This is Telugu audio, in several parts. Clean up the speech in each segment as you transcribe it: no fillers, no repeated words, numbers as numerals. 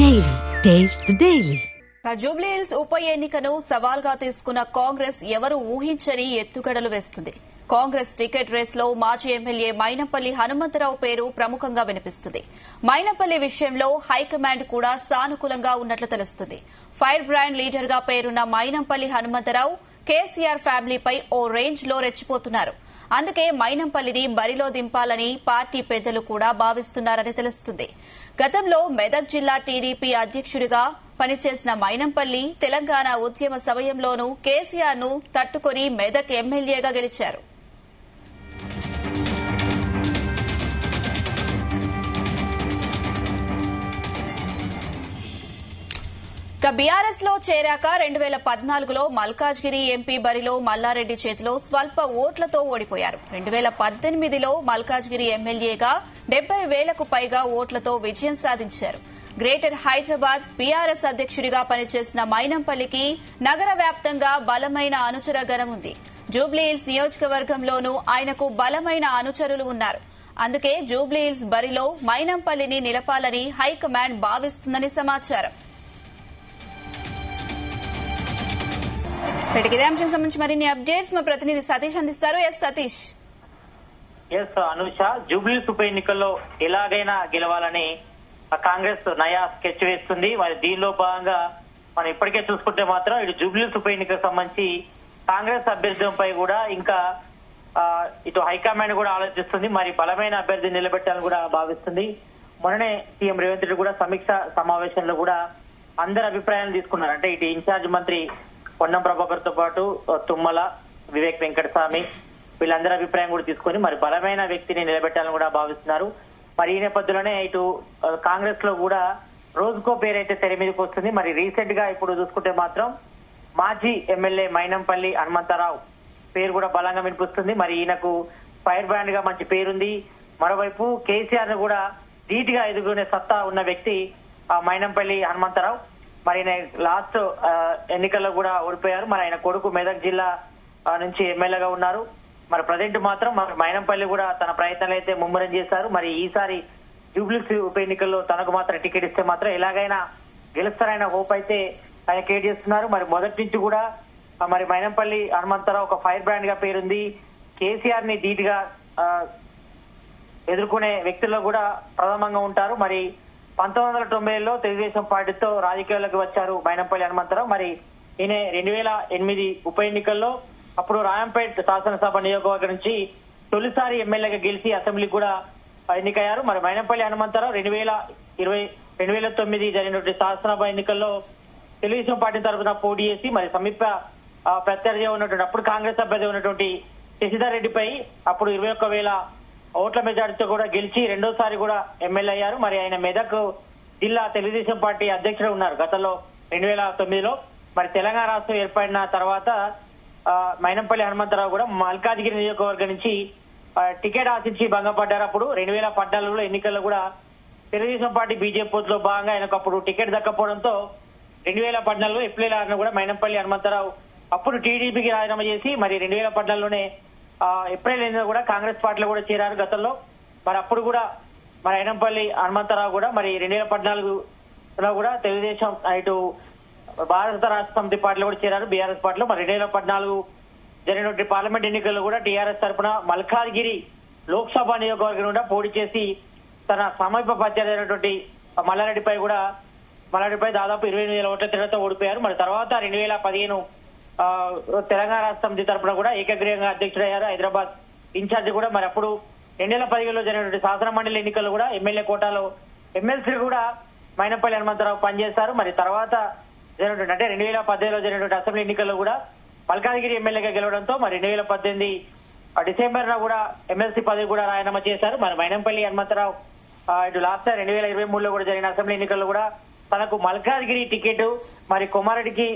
Daily. Taste the Daily. Jubilee hills ఉప ఎన్నికను సవాల్గా తీసుకున్న కాంగ్రెస్ ఎవరు ఊహించని ఎత్తుగడలు వేస్తుంది. కాంగ్రెస్ టికెట్ రేస్లో మాజీ ఎమ్మెల్యే మైనంపల్లి హనుమంతరావు పేరు ప్రముఖంగా వినిపిస్తుంది. మైనంపల్లి విషయంలో హైకమాండ్ కూడా సానుకూలంగా ఉన్నట్లు తెలుస్తుంది. ఫైర్ బ్రాండ్ లీడర్ గా పేరున్న మైనంపల్లి హనుమంతరావు కేసీఆర్ ఫ్యామిలీపై ఓ రేంజ్ లో రెచ్చిపోతున్నారు. అందుకే మైనంపల్లిని బరిలో దింపాలని పార్టీ పెద్దలు కూడా భావిస్తున్నారని తెలుస్తుంది. గతంలో మెదక్ జిల్లా టీడీపీ అధ్యక్షుడిగా పనిచేసిన మైనంపల్లి తెలంగాణ ఉద్యమ సమయంలోనూ కేసీఆర్ ను తట్టుకుని మెదక్ ఎమ్మెల్యేగా గెలిచారు. బీఆర్ఎస్ లో చేరాక 2014లో మల్కాజ్గిరి ఎంపీ బరిలో మల్లారెడ్డి చేతిలో స్వల్ప ఓట్లతో ఓడిపోయారు. 2018లో మల్కాజ్గిరి ఎమ్మెల్యేగా 70,000కు పైగా ఓట్లతో విజయం సాధించారు. గ్రేటర్ హైదరాబాద్ బీఆర్ఎస్ అధ్యక్షుడిగా పనిచేసిన మైనంపల్లికి నగర వ్యాప్తంగా బలమైన అనుచర గణం ఉంది. జూబ్లీహిల్స్ నియోజకవర్గంలోనూ ఆయనకు బలమైన అనుచరులు ఉన్నారు. అందుకే జూబ్లీహిల్స్ బరిలో మైనంపల్లిని నిలపాలని హైకమాండ్ భావిస్తుందని సమాచారం. ఇదే అంశం సంబంధించి మరిన్ని అప్డేట్స్ మా ప్రతినిధి సతీష్ అందిస్తారు. సతీష్. అనుష, జూబ్లీహిల్స్ ఉప ఎన్నికల్లో ఎలాగైనా గెలవాలని కాంగ్రెస్ నయా స్కెచ్ వేస్తుంది. మరి దీనిలో భాగంగా మనం ఇప్పటికే చూసుకుంటే మాత్రం ఇటు జూబ్లీహిల్స్ ఉప ఎన్నికకు సంబంధించి కాంగ్రెస్ అభ్యర్థులపై కూడా ఇంకా ఇటు హైకమాండ్ కూడా ఆలోచిస్తుంది. మరి బలమైన అభ్యర్థిని నిలబెట్టాలని కూడా భావిస్తుంది. మొన్ననే సీఎం రేవంత్ రెడ్డి కూడా సమీక్ష సమావేశంలో కూడా అందరి అభిప్రాయాలు తీసుకున్నారు. అంటే ఇటు ఇన్ఛార్జ్ మంత్రి పొన్నం ప్రభాకర్ తో పాటు తుమ్మల, వివేక్ వెంకటస్వామి వీళ్ళందరి అభిప్రాయం కూడా తీసుకొని మరి బలమైన వ్యక్తిని నిలబెట్టాలని కూడా భావిస్తున్నారు. మరి ఈ నేపథ్యంలోనే ఇటు కాంగ్రెస్ లో కూడా రోజుకో పేరైతే తెర మీదకి వస్తుంది. మరి రీసెంట్ గా ఇప్పుడు చూసుకుంటే మాత్రం మాజీ ఎమ్మెల్యే మైనంపల్లి హనుమంతరావు పేరు కూడా బలంగా వినిపిస్తుంది. మరి ఈయనకు ఫైర్ బ్రాండ్ గా మంచి పేరుంది. మరోవైపు కేసీఆర్ ను కూడా ధీటుగా ఎదుర్కొనే సత్తా ఉన్న వ్యక్తి మైనంపల్లి హనుమంతరావు. మరి ఆయన లాస్ట్ ఎన్నికల్లో కూడా ఓడిపోయారు. మరి ఆయన కొడుకు మెదక్ జిల్లా నుంచి ఎమ్మెల్యేగా ఉన్నారు. మరి ప్రజెంట్ మాత్రం మరి మైనంపల్లి కూడా తన ప్రయత్నాలు అయితే ముమ్మరం చేశారు. మరి ఈసారి జూబ్లీహిల్స్ ఉప ఎన్నికల్లో తనకు మాత్రం టికెట్ ఇస్తే మాత్రం ఎలాగైనా గెలుస్తారన్న హోప్ అయితే ఆయన క్రియేట్ చేస్తున్నారు. మరి మొదటి నుంచి కూడా మరి మైనంపల్లి హనుమంతరావు ఒక ఫైర్ బ్రాండ్ గా పేరుంది. కేసీఆర్ ని ధీటుగా ఎదుర్కొనే వ్యక్తుల్లో కూడా ప్రథమంగా ఉంటారు. మరి 1990లో తెలుగుదేశం పార్టీతో రాజకీయాల్లోకి వచ్చారు మైనంపల్లి హనుమంతరావు. మరి ఈయన 2008 ఉప ఎన్నికల్లో అప్పుడు రాయంపేట్ శాసనసభ నియోజకవర్గం నుంచి తొలిసారి ఎమ్మెల్యేగా గెలిచి అసెంబ్లీకి కూడా ఎన్నికయ్యారు. మరి మైనంపల్లి హనుమంతరావు 2009 జరిగినటువంటి శాసనసభ ఎన్నికల్లో తెలుగుదేశం పార్టీ తరఫున పోటీ చేసి మరి సమీప ప్రత్యర్థిగా ఉన్నటువంటి అప్పుడు కాంగ్రెస్ అభ్యర్థి ఉన్నటువంటి శశిధర్ రెడ్డిపై అప్పుడు 21,000 ఓట్ల మెజార్టీతో కూడా గెలిచి రెండోసారి కూడా ఎమ్మెల్యే అయ్యారు. మరి ఆయన మెదక్ జిల్లా తెలుగుదేశం పార్టీ అధ్యక్షుడు ఉన్నారు గతంలో 2009లో. మరి తెలంగాణ రాష్ట్రం ఏర్పడిన తర్వాత మైనంపల్లి హనుమంతరావు కూడా మల్కాజ్గిరి నియోజకవర్గం నుంచి టికెట్ ఆశించి భంగపడ్డారు. అప్పుడు 2014లో ఎన్నికల్లో కూడా తెలుగుదేశం పార్టీ బీజేపీ పొత్తులో భాగంగా ఆయనకు అప్పుడు టికెట్ దక్కపోవడంతో 2014లో ఏప్రిల్ 6న కూడా మైనంపల్లి హనుమంతరావు అప్పుడు టీడీపీకి రాజీనామా చేసి మరి 2014లోనే ఏప్రిల్ 8న కూడా కాంగ్రెస్ పార్టీలో కూడా చేరారు గతంలో. మరి అప్పుడు కూడా మరి మైనంపల్లి హనుమంతరావు కూడా మరి 2014లో కూడా తెలుగుదేశం ఇటు భారత రాష్ట్ర సమితి పార్టీలో కూడా చేరారు బీఆర్ఎస్ పార్టీలో. మరి 2014 జరిగినటువంటి పార్లమెంట్ ఎన్నికల్లో కూడా టీఆర్ఎస్ తరఫున మల్కాజ్గిరి లోక్సభ నియోజకవర్గం కూడా పోటీ చేసి తన సమీప ప్రత్యర్థి అయినటువంటి మల్లారెడ్డిపై దాదాపు 28,000 ఓట్ల తేడాతో ఓడిపోయారు. మరి తర్వాత 2015 తెలంగాణ రాష్ట్ర సమితి తరఫున కూడా ఏకగ్రీవంగా అధ్యక్షుడయ్యారు హైదరాబాద్ ఇన్ఛార్జి కూడా. మరి అప్పుడు 2015లో జరిగినటువంటి శాసన మండలి ఎన్నికల్లో కూడా ఎమ్మెల్యే కోటాలో ఎమ్మెల్సీ కూడా మైనంపల్లి హనుమంతరావు పనిచేశారు. మరి తర్వాత జరిగినటువంటి అంటే 2018లో జరిగినటువంటి అసెంబ్లీ ఎన్నికల్లో కూడా మల్కాజ్గిరి ఎమ్మెల్యేగా గెలవడంతో మరి 2018 డిసెంబర్లో కూడా ఎమ్మెల్సీ పదవి కూడా రాజీనామా చేశారు. మరి మైనంపల్లి హనుమంతరావు ఇటు లాస్ట్ 2023లో కూడా జరిగిన అసెంబ్లీ ఎన్నికల్లో కూడా తనకు మల్కాజ్గిరి టికెట్ మరి కొమారెడ్డికి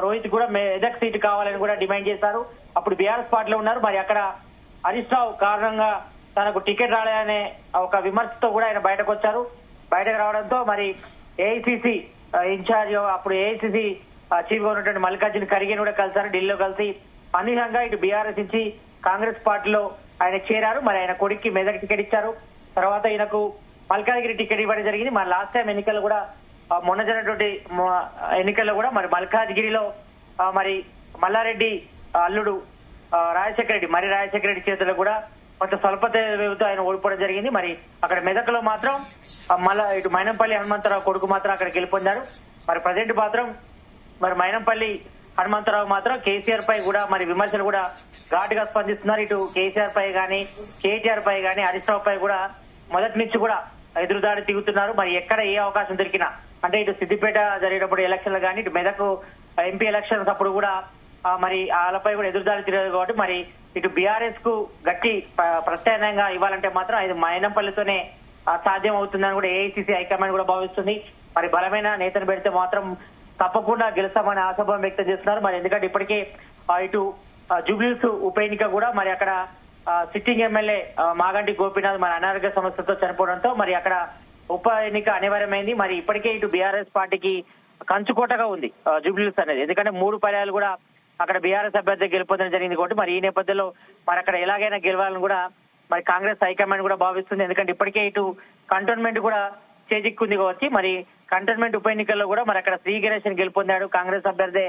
రోహిత్ కూడా మెదక్ సీటు కావాలని కూడా డిమాండ్ చేశారు. అప్పుడు బీఆర్ఎస్ పార్టీలో ఉన్నారు. మరి అక్కడ హరీష్ రావు కారణంగా తనకు టికెట్ రాలేదనే ఒక విమర్శతో కూడా ఆయన బయటకు వచ్చారు. బయటకు రావడంతో మరి ఏఐసిసి ఇన్ఛార్జ్ అప్పుడు ఏఐసిసి చీఫ్ గా ఉన్నటువంటి మల్లికార్జున ఖర్గే కూడా కలిసారు. ఢిల్లీలో కలిసి అనూహ్యంగా ఇటు బీఆర్ఎస్ నుంచి కాంగ్రెస్ పార్టీలో ఆయన చేరారు. మరి ఆయన కొడుక్కి మెదక్ టికెట్ ఇచ్చారు. తర్వాత ఈయనకు మల్కాజ్గిరి టికెట్ ఇవ్వడం జరిగింది. మరి లాస్ట్ టైం ఎన్నికలు కూడా మొన్న జరిగినటువంటి ఎన్నికల్లో కూడా మరి మల్కాజ్గిరిలో మరి మల్లారెడ్డి అల్లుడు రాజశేఖర రెడ్డి చేతుల్లో కూడా కొంత స్వల్పత వ్యవతో ఆయన ఓడిపోవడం జరిగింది. మరి అక్కడ మెదక్లో మాత్రం మళ్ళా ఇటు మైనంపల్లి హనుమంతరావు కొడుకు మాత్రం అక్కడ గెలుపొందారు. మరి ప్రజెంట్ మాత్రం మరి మైనంపల్లి హనుమంతరావు మాత్రం కేసీఆర్ పై కూడా మరి విమర్శలు కూడా ఘాటుగా స్పందిస్తున్నారు. ఇటు కేసీఆర్ పై గానీ, కేటీఆర్ పై గానీ, హరీష్ రావు పై కూడా మొదటి నుంచి కూడా ఎదురుదాడి తిరుగుతున్నారు. మరి ఎక్కడ ఏ అవకాశం దొరికినా, అంటే ఇటు సిద్దిపేట జరిగినప్పుడు ఎలక్షన్లు కానీ, ఇటు మెదక్ ఎంపీ ఎలక్షన్స్ అప్పుడు కూడా మరి వాళ్ళపై కూడా ఎదురుదాడి తిరగదు కాబట్టి మరి ఇటు బీఆర్ఎస్ కు గట్టి ప్రత్యామ్నాయంగా ఇవ్వాలంటే మాత్రం అది మైనంపల్లితోనే సాధ్యం అవుతుందని కూడా ఏఐసీసీ హైకమాండ్ కూడా భావిస్తుంది. మరి బలమైన నేతను పెడితే మాత్రం తప్పకుండా గెలుస్తామని ఆశాభావం వ్యక్తం చేస్తున్నారు. మరి ఎందుకంటే ఇప్పటికే ఇటు జూబ్లీహిల్స్ ఉప ఎన్నిక కూడా మరి అక్కడ సిట్టింగ్ ఎమ్మెల్యే మాగంటి గోపీనాథ్ మరి అనారోగ్య సమస్యతో చనిపోవడంతో మరి అక్కడ ఉప ఎన్నిక అనివార్యమైంది. మరి ఇప్పటికే ఇటు బీఆర్ఎస్ పార్టీకి కంచుకోటగా ఉంది జూబ్లీహిల్స్ అనేది. ఎందుకంటే 3 పర్యాలు కూడా అక్కడ బీఆర్ఎస్ అభ్యర్థి గెలుపొందడం జరిగింది కాబట్టి మరి ఈ నేపథ్యంలో మరి అక్కడ ఎలాగైనా గెలవాలని కూడా మరి కాంగ్రెస్ హైకమాండ్ కూడా భావిస్తుంది. ఎందుకంటే ఇప్పటికే ఇటు కంటోన్మెంట్ కూడా చేజిక్కుంది కాబట్టి మరి కంటోన్మెంట్ ఉప ఎన్నికల్లో కూడా మరి అక్కడ శ్రీ గణేష్ గెలుపొందాడు, కాంగ్రెస్ అభ్యర్థి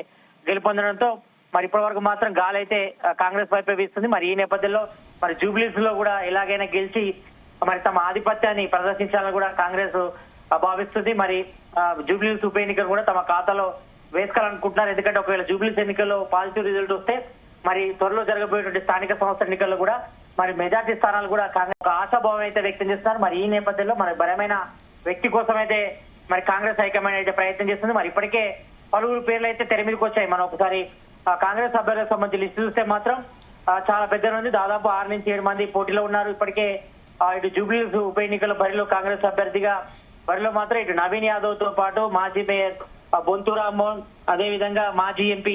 గెలుపొందడంతో మరి ఇప్పటి వరకు మాత్రం గాలైతే కాంగ్రెస్ వైపే వీస్తుంది. మరి ఈ నేపథ్యంలో మరి జూబ్లీహిల్స్ లో కూడా ఎలాగైనా గెలిచి మరి తమ ఆధిపత్యాన్ని ప్రదర్శించాలని కూడా కాంగ్రెస్ భావిస్తుంది. మరి జూబ్లీహిల్స్ ఉప ఎన్నికలు కూడా తమ ఖాతాలో వేసుకోవాలనుకుంటున్నారు. ఎందుకంటే ఒకవేళ జూబ్లీహిల్స్ ఎన్నికల్లో పాజిటివ్ రిజల్ట్ వస్తే మరి త్వరలో జరగబోయేటువంటి స్థానిక సంస్థల ఎన్నికల్లో కూడా మరి మెజార్టీ స్థానాలు కూడా కాంగ్రెస్ ఒక ఆశాభావం అయితే వ్యక్తం చేస్తున్నారు. మరి ఈ నేపథ్యంలో మరి బలమైన వ్యక్తి కోసం అయితే మరి కాంగ్రెస్ హైకమాండ్ అయితే ప్రయత్నం చేస్తుంది. మరి ఇప్పటికే పలువురు పేర్లు అయితే తెర మీదకి వచ్చాయి. మనం ఒకసారి కాంగ్రెస్ అభ్యర్థులకు సంబంధించి లిస్టు చూస్తే మాత్రం చాలా పెద్ద ఉంది. దాదాపు 6 నుంచి 7 మంది పోటీలో ఉన్నారు. ఇప్పటికే ఇటు జూబ్లీహిల్స్ ఉప ఎన్నికల బరిలో కాంగ్రెస్ అభ్యర్థిగా బరిలో మాత్రం ఇటు నవీన్ యాదవ్ తో పాటు మాజీ మేయర్ బొంతు రామ్మోహన్, అదేవిధంగా మాజీ ఎంపీ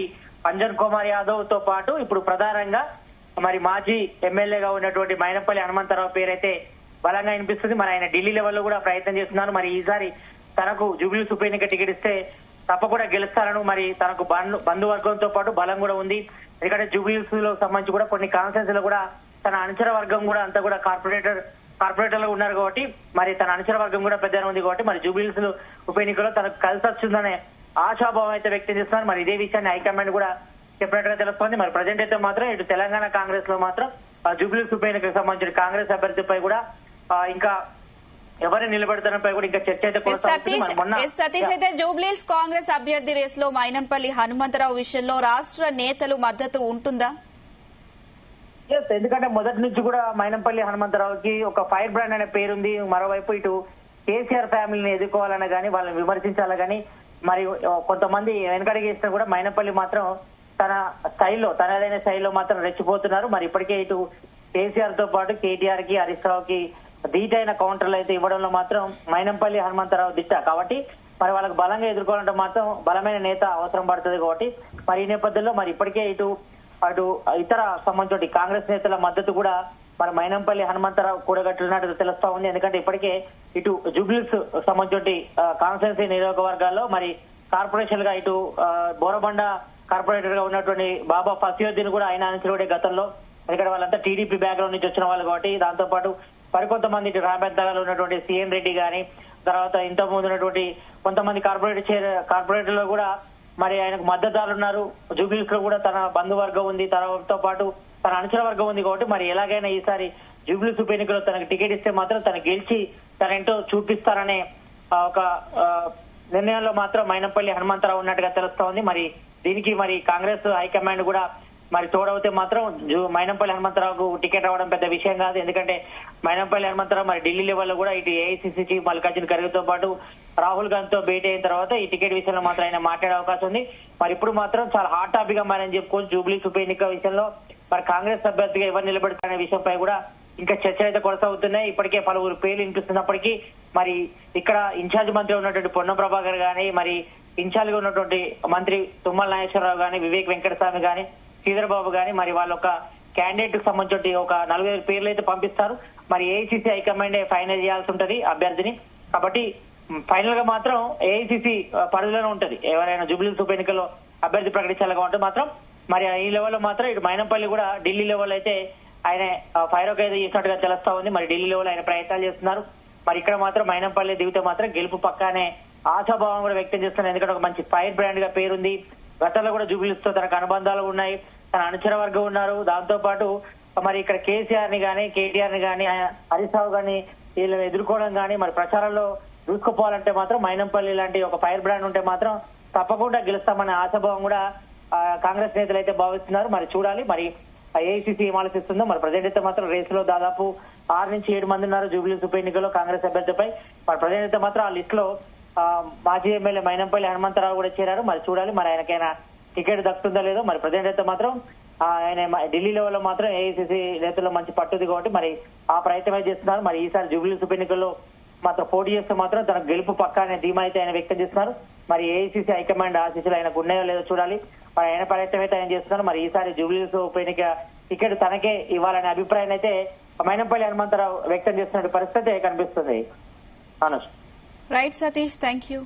అంజన్ కుమార్ యాదవ్ తో పాటు ఇప్పుడు ప్రధానంగా మరి మాజీ ఎమ్మెల్యేగా ఉన్నటువంటి మైనంపల్లి హనుమంతరావు పేరైతే బలంగా వినిపిస్తుంది. మరి ఆయన ఢిల్లీ లెవెల్లో కూడా ప్రయత్నం చేస్తున్నారు. మరి ఈసారి తనకు జూబ్లీహిల్స్ ఉప ఎన్నిక టికెట్ ఇస్తే తప్పకుండా గెలుస్తారను మరి తనకు బంధువర్గంతో పాటు బలం కూడా ఉంది. ఎందుకంటే జూబ్లీహిల్స్ లో సంబంధించి కూడా కొన్ని కాన్ఫరెన్స్ లో కూడా తన అనుచర వర్గం కూడా అంతా కూడా కార్పొరేటర్లు ఉన్నారు కాబట్టి మరి తన అనుచర వర్గం కూడా పెద్దగా ఉంది కాబట్టి మరి జూబ్లీహిల్స్ ఉప ఎన్నికలో తనకు కలిసి వస్తుందనే ఆశాభావం అయితే వ్యక్తం చేస్తున్నారు. మరి ఇదే విషయాన్ని హైకమాండ్ కూడా చెప్పినట్టుగా తెలుస్తోంది. మరి ప్రజెంట్ అయితే మాత్రం ఇటు తెలంగాణ కాంగ్రెస్ లో మాత్రం జూబ్లీహిల్స్ ఉప ఎన్నికకు సంబంధించిన కాంగ్రెస్ అభ్యర్థిపై కూడా ఇంకా ఎవరిని నిలబెడతారపై కూడా ఇంకా చర్చ అయితే సతీష్ అయితే జూబ్లీహిల్స్ కాంగ్రెస్ అభ్యర్థి రేస్ లో మైనంపల్లి హనుమంతరావు విషయంలో రాష్ట్ర నేతలు మద్దతు ఉంటుందా? ఎందుకంటే మొదటి నుంచి కూడా మైనంపల్లి హనుమంతరావుకి ఒక ఫైర్ బ్రాండ్ అనే పేరుంది. మరోవైపు ఇటు కేసీఆర్ ఫ్యామిలీని ఎదుర్కోవాలన్నా గానీ, వాళ్ళని విమర్శించాలని గానీ, మరి కొంతమంది వెనకడికి ఇస్తున్నా కూడా మైనంపల్లి మాత్రం తన స్టైల్లో, తనదైన స్టైల్లో మాత్రం రెచ్చిపోతున్నారు. మరి ఇప్పటికే ఇటు కేసీఆర్ తో పాటు కేటీఆర్ కి, హరీష్ రావుకి ధీటైన కౌంటర్లు అయితే ఇవ్వడంలో మాత్రం మైనంపల్లి హనుమంతరావు దిట్ట కాబట్టి మరి వాళ్ళకి బలంగా ఎదుర్కోవాలంటే మాత్రం బలమైన నేత అవసరం పడుతుంది కాబట్టి మరి ఈ నేపథ్యంలో మరి ఇప్పటికే అటు ఇతర సంబంధించి కాంగ్రెస్ నేతల మద్దతు కూడా మరి మైనంపల్లి హనుమంతరావు కూడగట్టున్నట్టు తెలుస్తా ఉంది. ఎందుకంటే ఇప్పటికే ఇటు జూబ్లీహిల్స్ సంబంధించి కాన్స్టిట్యున్సీ నియోజకవర్గాల్లో మరి కార్పొరేషన్ గా ఇటు బోరబండ కార్పొరేటర్ గా ఉన్నటువంటి బాబా ఫసియుద్దీన్ కూడా ఆయన అనుచరుడే గతంలో. ఎందుకంటే వాళ్ళంతా టీడీపీ బ్యాక్గ్రౌండ్ నుంచి వచ్చిన వాళ్ళు కాబట్టి దాంతో పాటు మరికొంతమంది ఇటు రాబెత్తగాలో ఉన్నటువంటి సిఎన్ రెడ్డి గాని, తర్వాత ఇంతకు ముందు ఉన్నటువంటి కొంతమంది కార్పొరేటర్లు కూడా మరి ఆయనకు మద్దతుదారులు ఉన్నారు. జూబ్లీహిల్స్ లో కూడా తన బంధువర్గం ఉంది, తనతో పాటు తన అనుచర వర్గం ఉంది కాబట్టి మరి ఎలాగైనా ఈసారి జూబ్లీహిల్స్ ఉప ఎన్నికలో తనకు టికెట్ ఇస్తే మాత్రం తను గెలిచి తనేంటో చూపిస్తారనే ఒక నిర్ణయంలో మాత్రం మైనంపల్లి హనుమంతరావు ఉన్నట్టుగా తెలుస్తా ఉంది. మరి దీనికి మరి కాంగ్రెస్ హైకమాండ్ కూడా మరి తోడవుతే మాత్రం మైనంపల్లి హనుమంతరావుకు టికెట్ రావడం పెద్ద విషయం కాదు. ఎందుకంటే మైనంపల్లి హనుమంతరావు మరి ఢిల్లీ లెవెల్లో కూడా ఇటు ఏఐసీసీ చీఫ్ మల్లికార్జున ఖర్గేతో పాటు రాహుల్ గాంధీ తో భేటీ అయిన తర్వాత ఈ టికెట్ విషయంలో మాత్రం ఆయన మాట్లాడే అవకాశం ఉంది. మరి ఇప్పుడు మాత్రం చాలా హాట్ టాపిక్ గా మారని చెప్పుకోవచ్చు. జూబ్లీహిల్స్ ఉప ఎన్నిక విషయంలో మరి కాంగ్రెస్ అభ్యర్థిగా ఎవరు నిలబెడతారనే విషయంపై కూడా ఇంకా చర్చలు అయితే కొనసాగుతున్నాయి. ఇప్పటికే పలువురు పేర్లు వినిపిస్తున్నప్పటికీ మరి ఇక్కడ ఇన్ఛార్జ్ మంత్రి ఉన్నటువంటి పొన్నం ప్రభాకర్ గానీ, మరి ఇన్ఛార్జ్ గా ఉన్నటువంటి మంత్రి తుమ్మల నాగేశ్వరరావు గానీ, వివేక్ వెంకటస్వామి గానీ, శ్రీధర్ బాబు గానీ మరి వాళ్ళ ఒక క్యాండిడేట్ కు సంబంధించి ఒక 4-5 పేర్లు అయితే పంపిస్తారు. మరి ఏఐసీసీ హైకమాండ్ ఫైనల్ చేయాల్సి ఉంటది అభ్యర్థిని. కాబట్టి ఫైనల్ గా మాత్రం ఏఐసీసీ పరిధిలోనే ఉంటది. ఎవరైనా జూబ్లీహిల్స్ ఉప ఎన్నికల్లో అభ్యర్థి ప్రకటించాలి కాబట్టి మాత్రం మరి ఈ లెవెల్లో మాత్రం ఇటు మైనంపల్లి కూడా ఢిల్లీ లెవెల్ అయితే ఆయన ఫైర్ ఒక అయితే చేసినట్టుగా తెలుస్తా ఉంది. మరి ఢిల్లీ లెవెల్ ఆయన ప్రయత్నాలు చేస్తున్నారు. మరి ఇక్కడ మాత్రం మైనంపల్లి దిగితే మాత్రం గెలుపు పక్కానే ఆశాభావం కూడా వ్యక్తం చేస్తున్నారు. ఎందుకంటే ఒక మంచి ఫైర్ బ్రాండ్ గా పేరుంది. గతంలో కూడా జూబ్లీస్ తో తనకు అనుబంధాలు ఉన్నాయి, తన అనుచర వర్గం ఉన్నారు. దాంతో పాటు మరి ఇక్కడ కేసీఆర్ ని గానీ, కేటీఆర్ ని గానీ, హరీష్ రావు గానీ వీళ్ళు ఎదుర్కోవడం గానీ, మరి ప్రచారంలో దూసుకుపోవాలంటే మాత్రం మైనంపల్లి లాంటి ఒక ఫైర్ బ్రాండ్ ఉంటే మాత్రం తప్పకుండా గెలుస్తామనే ఆశాభావం కూడా కాంగ్రెస్ నేతలు అయితే భావిస్తున్నారు. మరి చూడాలి మరి ఏఐసీసీ ఏం ఆలోచిస్తుందో. మరి ప్రజెంట్ అయితే మాత్రం రేసులో దాదాపు 6 నుంచి 7 మంది ఉన్నారు జూబ్లీస్ ఉప ఎన్నికల్లో కాంగ్రెస్ అభ్యర్థిపై. మరి ప్రజెంట్ అయితే మాత్రం ఆ లిస్ట్ లో మాజీ ఎమ్మెల్యే మైనంపల్లి హనుమంతరావు కూడా చేరారు. మరి చూడాలి మరి ఆయనకైనా టికెట్ దక్కుతుందో లేదో. మరి ప్రజెంట్ అయితే మాత్రం ఆయన ఢిల్లీ లెవెల్లో మాత్రం ఏఐసీసీ నేతల్లో మంచి పట్టుది కాబట్టి మరి ఆ ప్రయత్నమే చేస్తున్నారు. మరి ఈసారి జూబ్లీస్ ఉప ఎన్నికల్లో మాత్రం పోటీ చేస్తే మాత్రం తన గెలుపు పక్కా అనే ధీమా అయితే ఆయన వ్యక్తం చేస్తున్నారు. మరి ఏఐసీసీ హైకమాండ్ ఆశీస్సులు ఆయనకు ఉన్నాయో లేదో చూడాలి. మరి ఆయన ప్రయత్నం అయితే ఆయన చేస్తున్నారు. మరి ఈసారి జూబ్లీస్ ఉప ఎన్నిక టికెట్ తనకే ఇవ్వాలనే అభిప్రాయం అయితే మైనంపల్లి హనుమంతరావు వ్యక్తం చేస్తున్న పరిస్థితి కనిపిస్తుంది. Anush. Right Satish, thank you.